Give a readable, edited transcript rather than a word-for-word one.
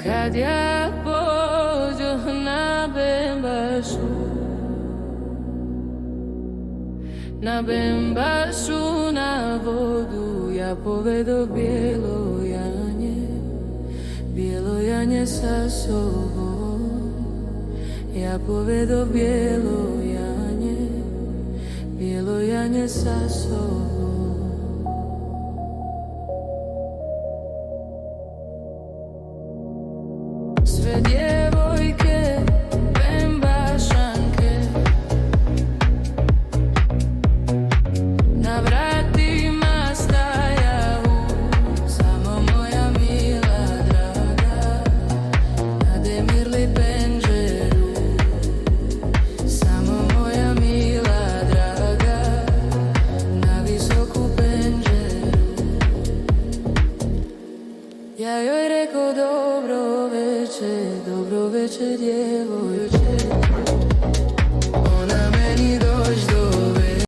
Kad ja pođoh na bembašu na vodu, ja povedo bijelo janje sa sobom. Ja povedo bijelo janje sa sobom. Sve djevojke, bembašanke, na vratima stajaju, samo moja mila draga, nademirli penđeru, samo moja mila draga, na visoku penđeru. Ja joj reko dobro veče djevojko.